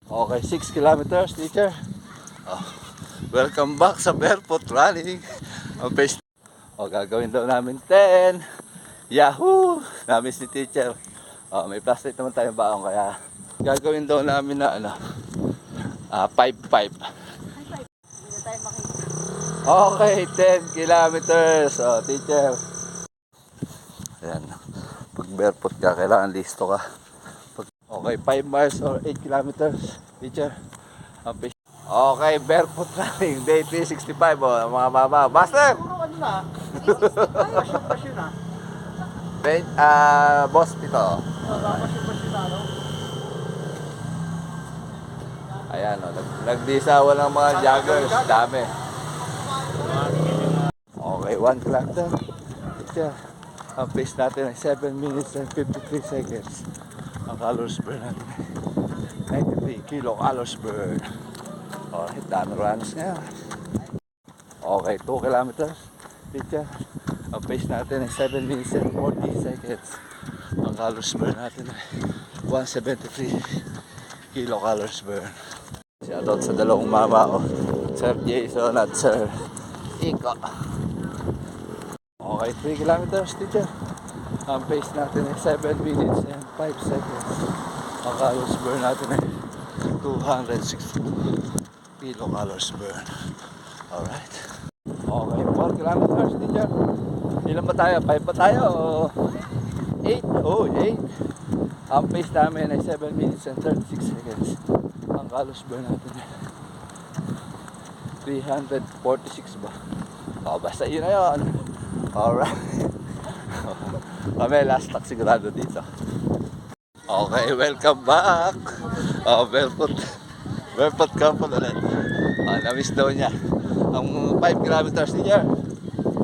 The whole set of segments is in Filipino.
Okay, 6 kilometers, teacher. Oh, welcome back sa barefoot running. Ang pace. Gagawin daw namin 10. Yahoo! Namiss ni teacher. May plastic naman tayong baong kaya gagawin daw namin na 5-5. Okay, 10 kilometers. Teacher. Ayan. Pag barefoot ka, kailangan listo ka. Okay, 5 miles or 8 kilometers, teacher. Okay, barefoot running, day 365, mga baba. Buster! Ano na? Pasyon na. Boss Pito. Pasyon na, no? Ayan, nagdisawa ng mga joggers, dami. Okay, 1 kilometer. Teacher, ang pace natin ay 7 minutes and 53 seconds. Ang calories burn natin ay 93 kilocalories burn. Alright, dami runs ngayon. Okay, 2 kilometers. Teacher, ang pace natin ay 7 minutes and 40 seconds. Ang calories burn natin ay 173 kilocalories burn. Shoutout sa dalawang mama, Sir Jason at Sir Iko. Okay, 3 kilometers, teacher. Ang pace natin ay 7 minutes and 5 seconds. Ang calories burn natin ay 262 kilocalories burn. Alright. Okay, 4 kilometers, teacher. Ilan ba tayo? 5 ba tayo? 8? 8. Ang pace namin ay 7 minutes and 36 seconds. Ang calories burn natin ay 346 ba? Basta yun na yun. Alright. Kami last talk sigurado dito. Okay, welcome back. Barefoot camp ulit. Na-miss daw niya. Ang 5 kilometers niya.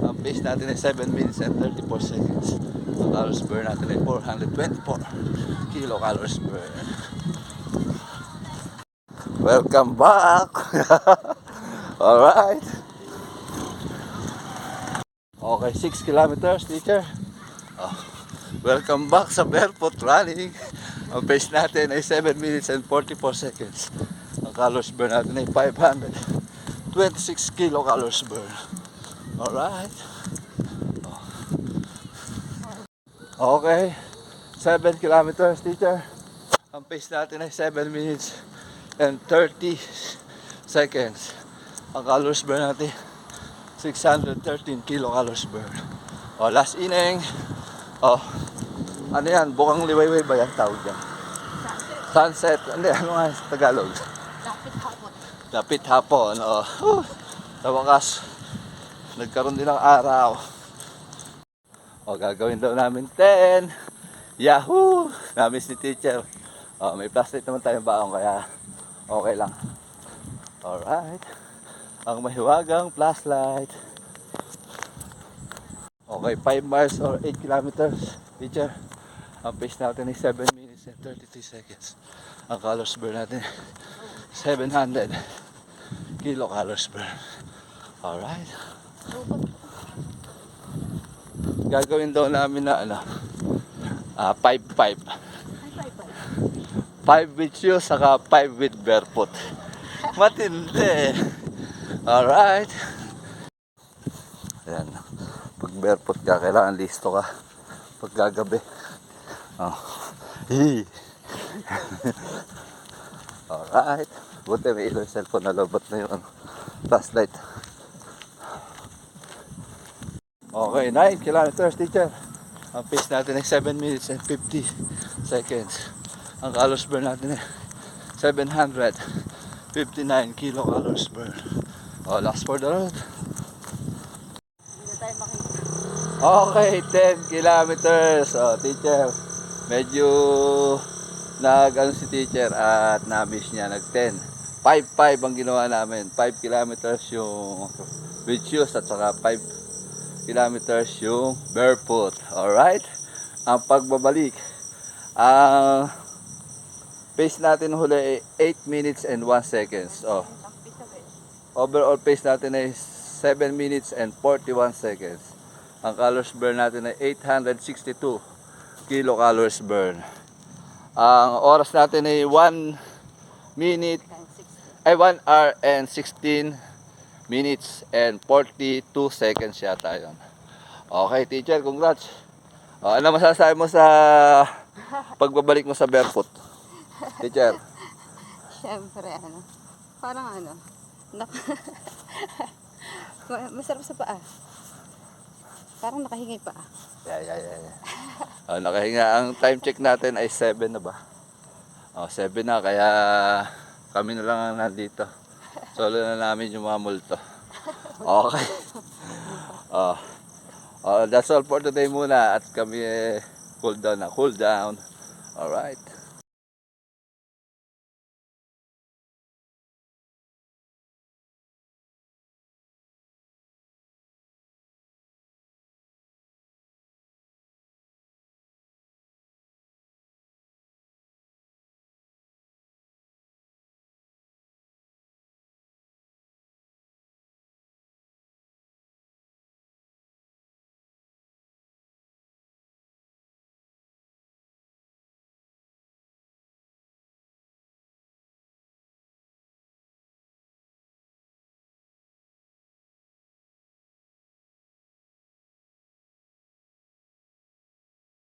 Ang pace natin ay 7 minutes and 34 seconds. Ang calories burn natin ay 424 kilocalories burn. Welcome back. Alright. Okay, 6 kilometers, teacher. Welcome back sa barefoot running. Ang pace natin ay 7 minutes and 44 seconds. Ang calories burn natin ay 526 kilocalories burn. Alright. Okay, 7 kilometers, teacher. Ang pace natin ay 7 minutes and 30 seconds. Ang calories burn natin 613 kilocalories burn. Last inning. Ano yan? Bukang liwayway ba yan tawag yan? Sunset. Hindi, ano nga sa Tagalog? Lapit hapon. Sa wakas, nagkaroon din ng araw. Gagawin daw namin 10. Yahoo! Namiss ni teacher. May plastic naman tayong baong kaya okay lang. Alright. Ang mahiwagang flashlight. Okay, 5 miles or 8 kilometers, teacher. Ang pace natin ay 7 minutes and 33 seconds. Ang calories burn natin 700 kilocalories burn. Alright. Gagawin daw namin na 5-5. 5 with shoes, saka 5 with barefoot. Matindi. Alright. Ayan. Pag barefoot ka, kailangan listo ka. Pag gagabi. Alright. Buti may ilaw yung cellphone na lobot na yung flashlight. Okay, 9 kilometers, teacher. Ang pace natin ay 7 minutes and 50 seconds. Ang calories burn natin ay 759 kilocalories burn. Last for the road. Okay, 10 kilometers. Teacher, medyo si teacher at na-miss niya. Nag-10. 5-5 ang ginawa namin. 5 kilometers yung with shoes at saka 5 kilometers yung barefoot. Alright? Ang pagbabalik. Ang pace natin huli ay 8 minutes and 1 seconds. Overall pace natin ay 7 minutes and 41 seconds. Ang calories burn natin ay 862 kilocalories burn. Ang oras natin ay 1 minute, And 60. 1 hour and 16 minutes and 42 seconds yata yun. Okay, teacher, congrats. Ano masasabi mo sa pagbabalik mo sa barefoot? Teacher, Siyempre, ano, parang ano, masarap sa paa. Parang nakahingi pa. yeah. Nakahinga. Ang time check natin ay 7 na ba? 7 na, kaya kami na lang ang nandito. Solo na namin yung mga multo. Okay. That's all for today muna at kami cool down. Alright.